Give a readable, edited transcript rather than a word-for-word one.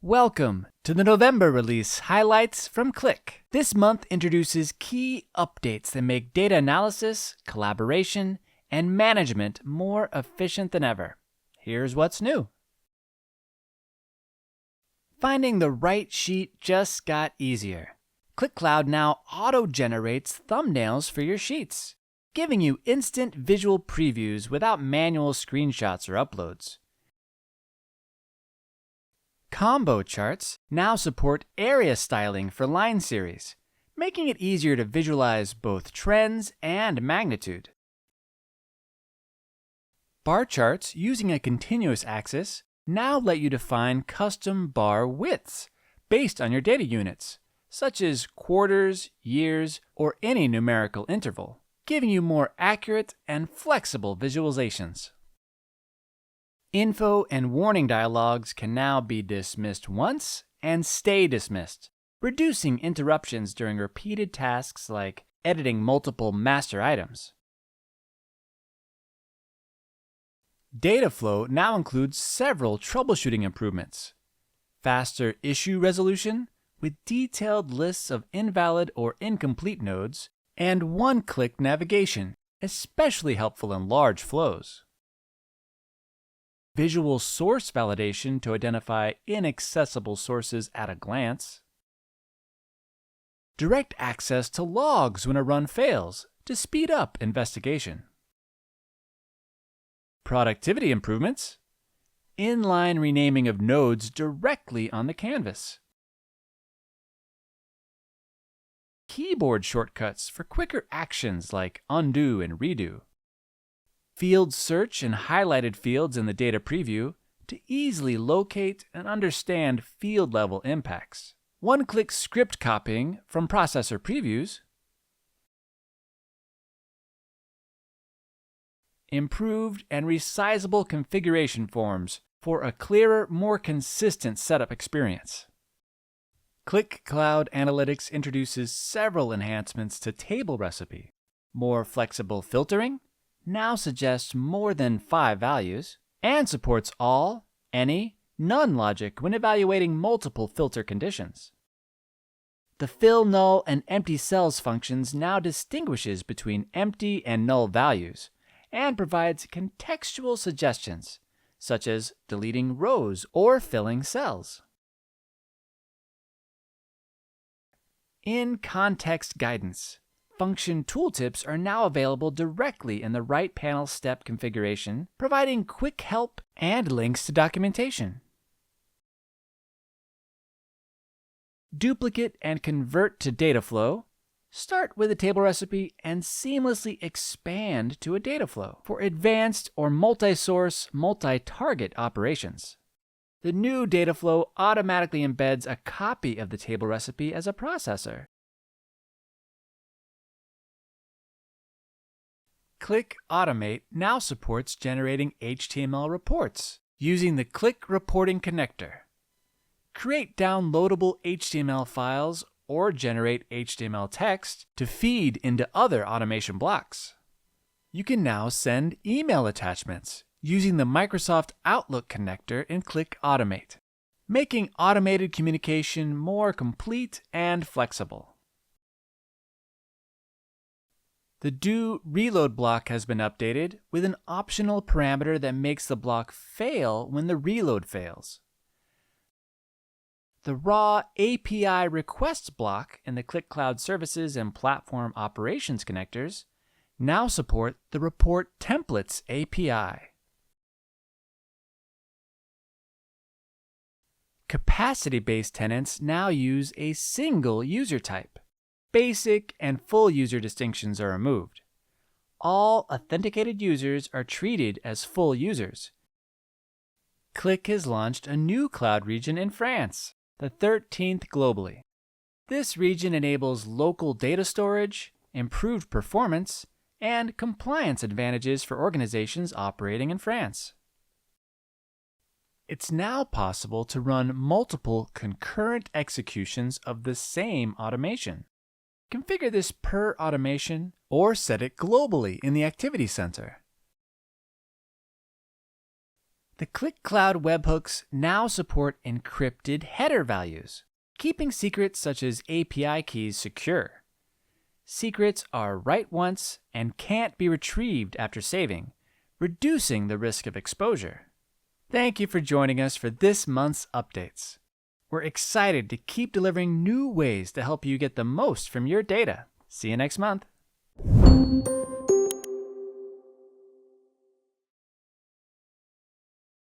Welcome to the November release highlights from Qlik. This month introduces key updates that make data analysis, collaboration, and management more efficient than ever. Here's what's new. Finding the right sheet just got easier. Qlik Cloud now auto-generates thumbnails for your sheets, giving you instant visual previews without manual screenshots or uploads. Combo charts now support area styling for line series, making it easier to visualize both trends and magnitude. Bar charts using a continuous axis now let you define custom bar widths based on your data units, such as quarters, years, or any numerical interval, giving you more accurate and flexible visualizations. Info and warning dialogs can now be dismissed once and stay dismissed, reducing interruptions during repeated tasks like editing multiple master items. Data flow now includes several troubleshooting improvements. Faster issue resolution with detailed lists of invalid or incomplete nodes, and one-click navigation, especially helpful in large flows. Visual source validation to identify inaccessible sources at a glance. Direct access to logs when a run fails to speed up investigation. Productivity improvements. Inline renaming of nodes directly on the canvas. Keyboard shortcuts for quicker actions like undo and redo. Field search and highlighted fields in the data preview to easily locate and understand field-level impacts. One-click script copying from processor previews. Improved and resizable configuration forms for a clearer, more consistent setup experience. Qlik Cloud Analytics introduces several enhancements to table recipe. More flexible filtering, now suggests more than 5 values, and supports all, any, none logic when evaluating multiple filter conditions. The fill, null, and empty cells functions now distinguishes between empty and null values, and provides contextual suggestions, such as deleting rows or filling cells. In context guidance, function tooltips are now available directly in the right panel step configuration, providing quick help and links to documentation. Duplicate and convert to data flow. Start with a table recipe and seamlessly expand to a data flow for advanced or multi-source, multi-target operations. The new data flow automatically embeds a copy of the table recipe as a processor. Qlik Automate now supports generating HTML reports using the Qlik Reporting Connector. Create downloadable HTML files or generate HTML text to feed into other automation blocks. You can now send email attachments using the Microsoft Outlook connector in Qlik Automate, making automated communication more complete and flexible. The do reload block has been updated with an optional parameter that makes the block fail when the reload fails. The raw API requests block in the Qlik Cloud Services and Platform Operations connectors now support the Report Templates API. Capacity-based tenants now use a single user type. Basic and full user distinctions are removed. All authenticated users are treated as full users. Qlik has launched a new cloud region in France, the 13th globally. This region enables local data storage, improved performance, and compliance advantages for organizations operating in France. It's now possible to run multiple concurrent executions of the same automation. Configure this per automation or set it globally in the Activity Center. The Qlik Cloud webhooks now support encrypted header values, keeping secrets such as API keys secure. Secrets are write once and can't be retrieved after saving, reducing the risk of exposure. Thank you for joining us for this month's updates. We're excited to keep delivering new ways to help you get the most from your data. See you next month.